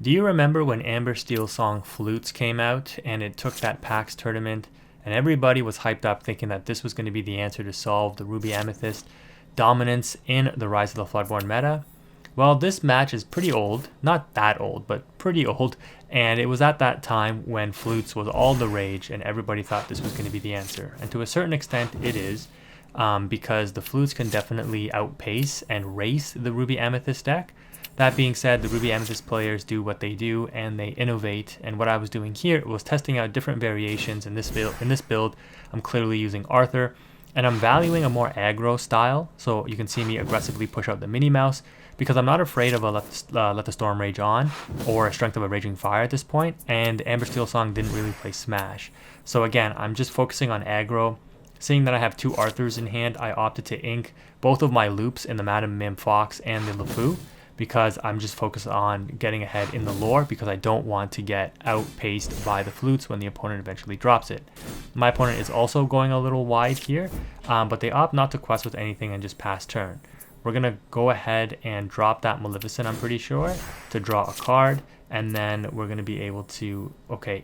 Do you remember when Amber Steel's song Flutes came out and it took that PAX tournament and everybody was hyped up thinking that this was going to be the answer to solve the Ruby Amethyst dominance in the Rise of the Floodborn meta? Well, this match is pretty old, not that old, but pretty old, and it was at that time when Flutes was all the rage and everybody thought this was going to be the answer. And to a certain extent it is, because the Flutes can definitely outpace and race the Ruby Amethyst deck. That being said, the Ruby Amethyst players do what they do and they innovate, and what I was doing here was testing out different variations in this build. I'm clearly using Arthur, and I'm valuing a more aggro style, so you can see me aggressively push out the Minnie Mouse, because I'm not afraid of a Let the Storm Rage On or a Strength of a Raging Fire at this point, and Amber Steel Song didn't really play Smash. So again, I'm just focusing on aggro. Seeing that I have two Arthurs in hand, I opted to ink both of my loops in the Madam Mim Fox and the LeFou, because I'm just focused on getting ahead in the lore, because I don't want to get outpaced by the Flutes when the opponent eventually drops it. My opponent is also going a little wide here, but they opt not to quest with anything and just pass turn. We're going to go ahead and drop that Maleficent, I'm pretty sure, to draw a card, and then we're going to be able to,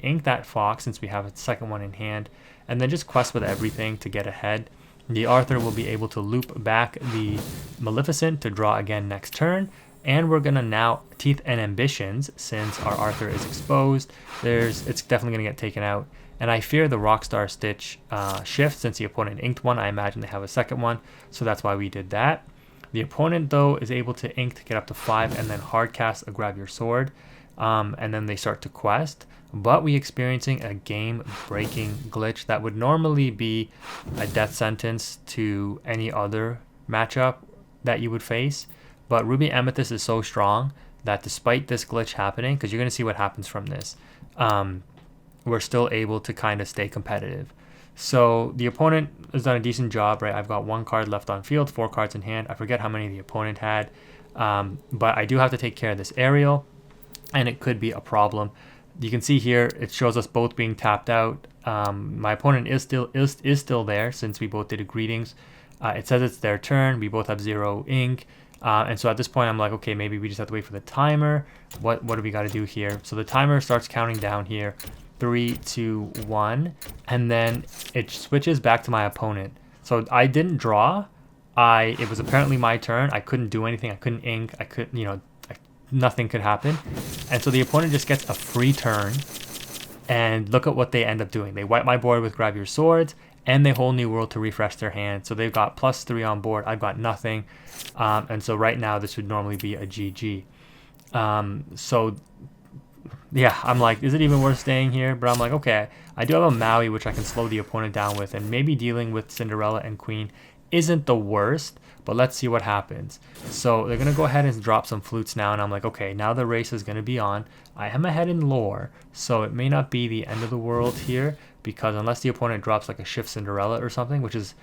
ink that Fox since we have a second one in hand, and then just quest with everything to get ahead. The Arthur will be able to loop back the Maleficent to draw again next turn, and we're gonna now Teeth and Ambitions since our Arthur is exposed. It's definitely gonna get taken out, and I fear the Rockstar Stitch shift since the opponent inked one. I imagine they have a second one, so that's why we did that. The opponent though is able to ink to get up to 5 and then hard cast a Grab Your Sword, and then they start to quest. But we experiencing a game-breaking glitch that would normally be a death sentence to any other matchup that you would face. But Ruby Amethyst is so strong that despite this glitch happening, because you're going to see what happens from this, we're still able to kind of stay competitive. So the opponent has done a decent job, right? I've got 1 card left on field, 4 cards in hand. I forget how many the opponent had, but I do have to take care of this aerial, and it could be a problem. You can see here it shows us both being tapped out. My opponent is still there since we both did a greetings. It says it's their turn. We both have 0 ink. And so at this point, I'm like, okay, maybe we just have to wait for the timer. What do we got to do here? So the timer starts counting down here, 3, 2, 1, and then it switches back to my opponent. So I didn't draw. It was apparently my turn. I couldn't do anything. I couldn't ink. I couldn't, nothing could happen. And so the opponent just gets a free turn. And look at what they end up doing. They wipe my board with Grab Your Swords, and they Whole New World to refresh their hand. So they've got +3 on board. I've got nothing. And so right now this would normally be a GG. So yeah, I'm like, is it even worth staying here? But I'm like, okay, I do have a Maui which I can slow the opponent down with, and maybe dealing with Cinderella and Queen isn't the worst, but let's see what happens. So they're gonna go ahead and drop some Flutes now, and I'm like, okay, now the race is gonna be on. I am ahead in lore, so it may not be the end of the world here, because unless the opponent drops like a Shift Cinderella or something, which is,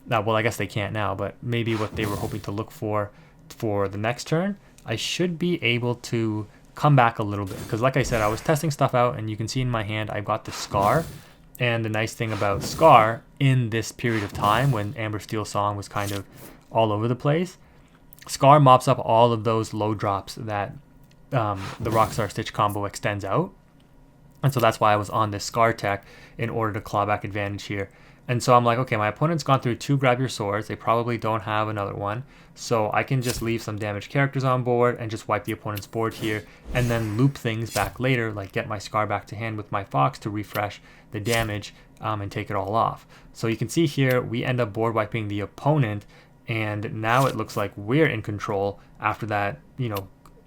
well, I guess they can't now, but maybe what they were hoping to look for the next turn, I should be able to come back a little bit. Because like I said, I was testing stuff out, and you can see in my hand, I've got the Scar. And the nice thing about Scar in this period of time when Amber Steel Song was kind of all over the place, Scar mops up all of those low drops that the Rockstar Stitch combo extends out. And so that's why I was on this Scar tech in order to claw back advantage here. And so I'm like, okay, my opponent's gone through 2 Grab Your Swords. They probably don't have another one. So I can just leave some damaged characters on board and just wipe the opponent's board here, and then loop things back later, like get my Scar back to hand with my Fox to refresh the damage and take it all off. So you can see here, we end up board wiping the opponent, and now it looks like we're in control after that,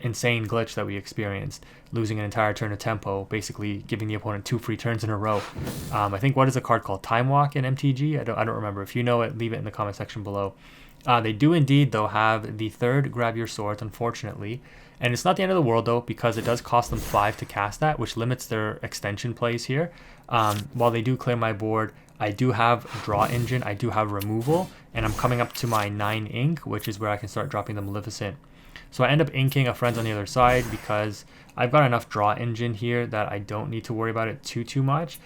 insane glitch that we experienced, losing an entire turn of tempo, basically giving the opponent 2 free turns in a row. I think, what is a card called? Time Walk in MTG? I don't remember. If you know it, leave it in the comment section below. They do indeed, though, have the 3rd Grab Your Swords, unfortunately. And it's not the end of the world, though, because it does cost them 5 to cast that, which limits their extension plays here. While they do clear my board, I do have Draw Engine, I do have Removal, and I'm coming up to my 9 ink, which is where I can start dropping the Maleficent. So I end up inking a Friends on the Other Side because I've got enough Draw Engine here that I don't need to worry about it too much,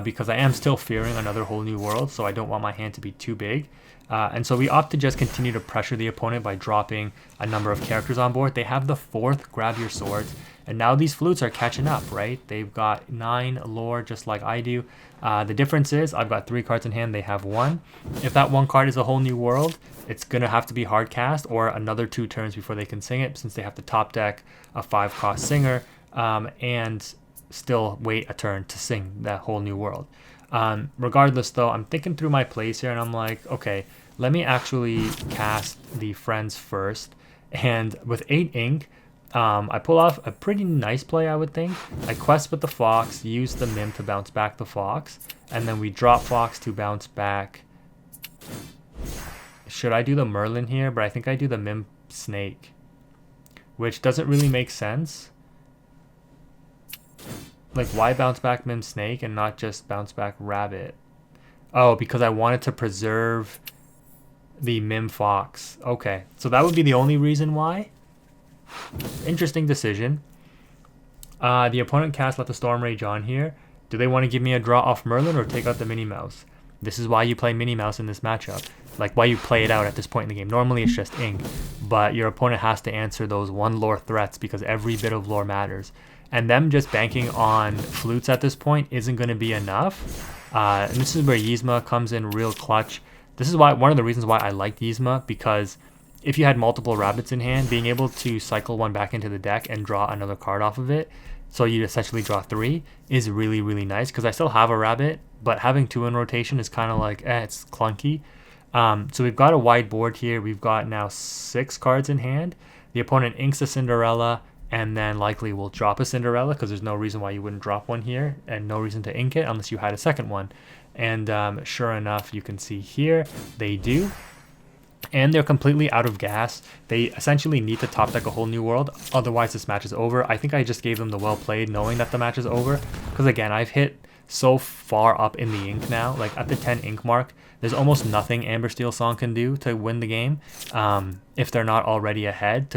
because I am still fearing another Whole New World, so I don't want my hand to be too big. And so we opt to just continue to pressure the opponent by dropping a number of characters on board. They have the 4th Grab Your Swords, And now these flutes are catching up, right? They've got 9 lore just like I do. The difference is I've got 3 cards in hand, they have 1. If that 1 card is a whole new world, it's going to have to be hard cast or another 2 turns before they can sing it, since they have to top deck a 5-cost singer and still wait a turn to sing that whole new world. Regardless though, I'm thinking through my plays here and I'm like, okay, let me actually cast the Friends first. And with 8 ink, I pull off a pretty nice play, I would think. I quest with the Fox, use the Mim to bounce back the Fox, and then we drop Fox to bounce back. Should I do the Merlin here? But I think I do the Mim Snake, which doesn't really make sense. Like, why bounce back Mim Snake and not just bounce back Rabbit? Oh, because I wanted to preserve the Mim Fox. Okay, so that would be the only reason why. Interesting decision. The opponent cast Let the Storm Rage on here. Do they want to give me a draw off Merlin or take out the Minnie Mouse? This is why you play Minnie Mouse in this matchup. Like, why you play it out at this point in the game. Normally it's just ink, but your opponent has to answer those 1 lore threats because every bit of lore matters. And them just banking on Flutes at this point isn't going to be enough. And this is where Yzma comes in real clutch. This is why one of the reasons why I like Yzma, because if you had multiple rabbits in hand, being able to cycle 1 back into the deck and draw another card off of it, so you essentially draw 3, is really, really nice. Because I still have a rabbit, but having 2 in rotation is kind of like, it's clunky. So we've got a wide board here. We've got now 6 cards in hand. The opponent inks a Cinderella, and then likely will drop a Cinderella, because there's no reason why you wouldn't drop one here, and no reason to ink it unless you had a second one. And sure enough, you can see here, they do. And they're completely out of gas. They essentially need to top deck a whole new world, otherwise this match is over. I think I just gave them the well played knowing that the match is over, because again, I've hit so far up in the ink now, like at the 10 ink mark, there's almost nothing Amber Steel Song can do to win the game if they're not already ahead.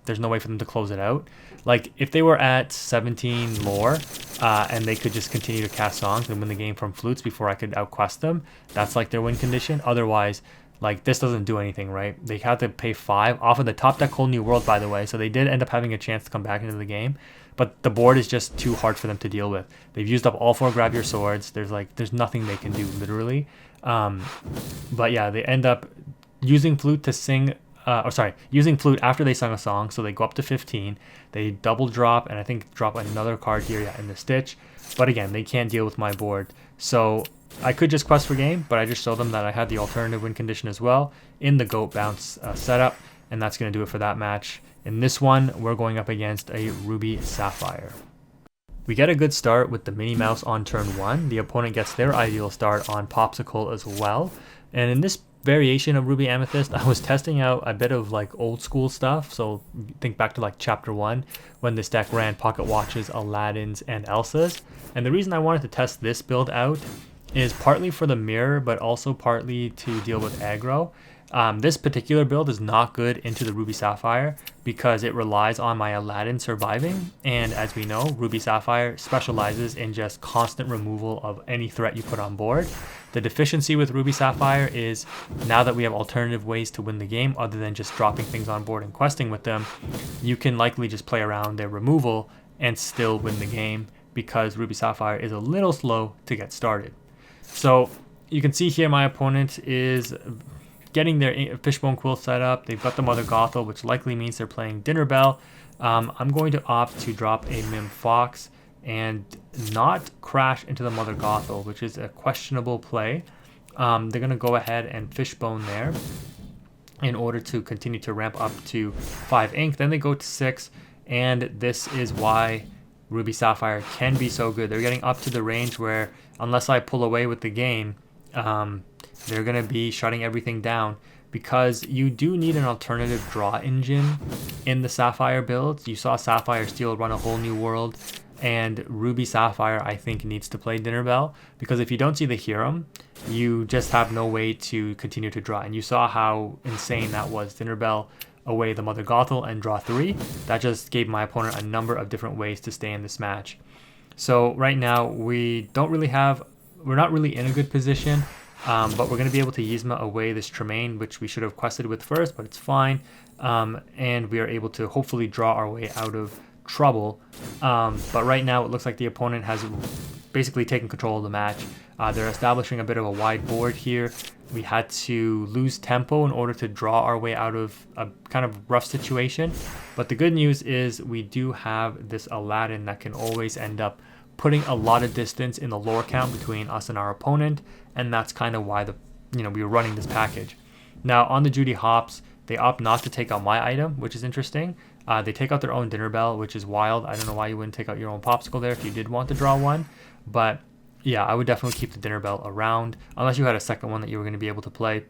There's no way for them to close it out. Like, if they were at 17 lore and they could just continue to cast songs and win the game from Flutes before I could outquest them, that's like their win condition. Otherwise, like, this doesn't do anything, right? They had to pay 5 off of the top deck whole new world, by the way, so they did end up having a chance to come back into the game, but the board is just too hard for them to deal with. They've used up all 4 Grab Your Swords. There's nothing they can do, literally. But yeah, they end up using Flute to sing, using Flute after they sung a song, so they go up to 15. They double drop, and I think drop another card here in the Stitch, but again, they can't deal with my board. So I could just quest for game, but I just showed them that I had the alternative win condition as well in the Goat Bounce setup, and that's going to do it for that match. In this one, we're going up against a Ruby Sapphire. We get a good start with the Minnie Mouse on turn 1. The opponent gets their ideal start on Popsicle as well. And in this variation of Ruby Amethyst, I was testing out a bit of like old school stuff. So think back to like chapter 1 when this deck ran Pocket Watches, Aladdins, and Elsas. And the reason I wanted to test this build out is partly for the mirror, but also partly to deal with aggro. This particular build is not good into the Ruby Sapphire because it relies on my Aladdin surviving, and as we know, Ruby Sapphire specializes in just constant removal of any threat you put on board. The deficiency with Ruby Sapphire is now that we have alternative ways to win the game other than just dropping things on board and questing with them, you can likely just play around their removal and still win the game because Ruby Sapphire is a little slow to get started. So you can see here my opponent is getting their Fishbone Quill set up. They've got the Mother Gothel, which likely means they're playing Dinner Bell. I'm going to opt to drop a Mim Fox and not crash into the Mother Gothel, which is a questionable play. They're going to go ahead and Fishbone there in order to continue to ramp up to 5 ink. Then they go to 6, and this is why Ruby Sapphire can be so good. They're getting up to the range where, unless I pull away with the game, they're going to be shutting everything down, because you do need an alternative draw engine in the Sapphire builds. You saw Sapphire Steel run a whole new world, and Ruby Sapphire, I think, needs to play Dinner Bell, because if you don't see the Hiram, you just have no way to continue to draw. And you saw how insane that was. Dinner Bell away the Mother Gothel and draw 3. That just gave my opponent a number of different ways to stay in this match. So right now, we're not really in a good position. But we're going to be able to Yzma away this Tremaine, which we should have quested with first, but it's fine. And we are able to hopefully draw our way out of trouble. But right now it looks like the opponent has basically taken control of the match. They're establishing a bit of a wide board here. We had to lose tempo in order to draw our way out of a kind of rough situation. But the good news is we do have this Aladdin that can always end up putting a lot of distance in the lore count between us and our opponent, and that's kind of why we were running this package. Now on the Judy Hopps, they opt not to take out my item, which is interesting. They take out their own dinner bell, which is wild. I don't know why you wouldn't take out your own popsicle there if you did want to draw one, but yeah, I would definitely keep the dinner bell around unless you had a second one that you were going to be able to play.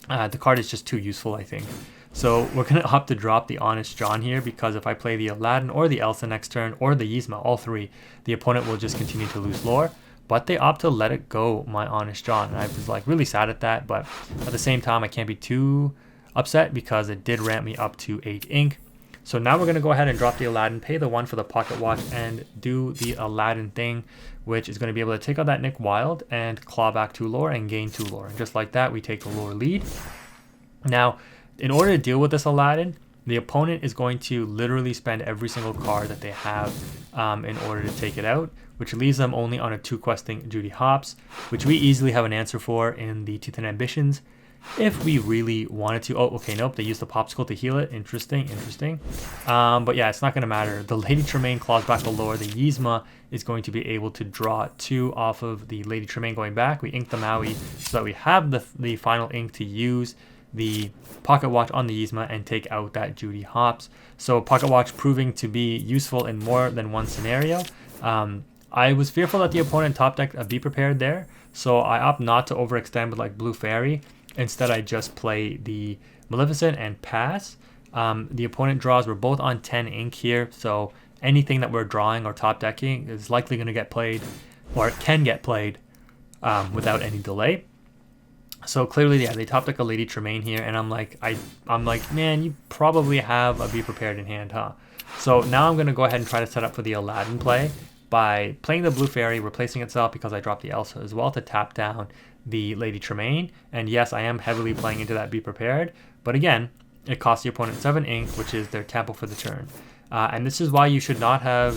The card is just too useful, I think. So we're going to opt to drop the Honest John here, because if I play the Aladdin or the Elsa next turn, or the Yzma, all three, the opponent will just continue to lose lore. But they opt to let it go, my Honest John. And I was like really sad at that, but at the same time I can't be too upset because it did ramp me up to 8 ink. So now we're going to go ahead and drop the Aladdin, pay the 1 for the Pocket Watch, and do the Aladdin thing, which is going to be able to take out that Nick Wild and claw back 2 lore and gain 2 lore. And just like that, we take the lore lead. Now, in order to deal with this Aladdin, the opponent is going to literally spend every single card that they have in order to take it out, which leaves them only on a 2-questing Judy Hopps, which we easily have an answer for in the Teeth and Ambitions if we really wanted to. Oh, okay, nope, they used the popsicle to heal it. Interesting. But yeah, it's not going to matter. The Lady Tremaine claws back the lore. The Yzma is going to be able to draw 2 off of the Lady Tremaine going back. We ink the Maui so that we have the final ink to use the Pocket Watch on the Yzma and take out that Judy Hopps. So Pocket Watch proving to be useful in more than one scenario. I was fearful that the opponent top decked a Be Prepared there, so I opt not to overextend with like Blue Fairy. Instead, I just play the Maleficent and pass. The opponent draws, we're both on 10 ink here, so anything that we're drawing or top decking is likely going to get played, or it can get played without any delay. So clearly, yeah, they top deck a Lady Tremaine here, and I'm like, man, you probably have a Be Prepared in hand, huh? So now I'm going to go ahead and try to set up for the Aladdin play by playing the Blue Fairy, replacing itself because I dropped the Elsa as well to tap down the Lady Tremaine. And yes, I am heavily playing into that Be Prepared, but again, it costs the opponent 7 ink, which is their tempo for the turn. And this is why you should not have,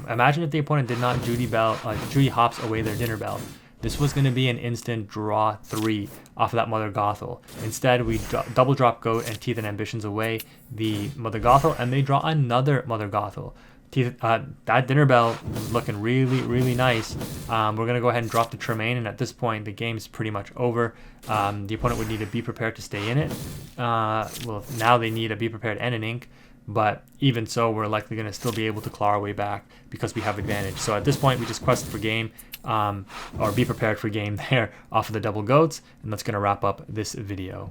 imagine if the opponent did not Judy Hopps away their dinner bell. This was going to be an instant draw 3 off of that Mother Gothel. Instead, we double drop Goat and Teeth and Ambitions away the Mother Gothel, and they draw another Mother Gothel. That dinner bell is looking really nice. We're going to go ahead and drop the Tremaine, and at this point the game is pretty much over. The opponent would need to Be Prepared to stay in it. Well, now they need a Be Prepared and an ink, but even so, we're likely going to still be able to claw our way back because we have advantage. So at this point, we just quest for game, or Be Prepared for game there off of the double goats, and that's going to wrap up this video.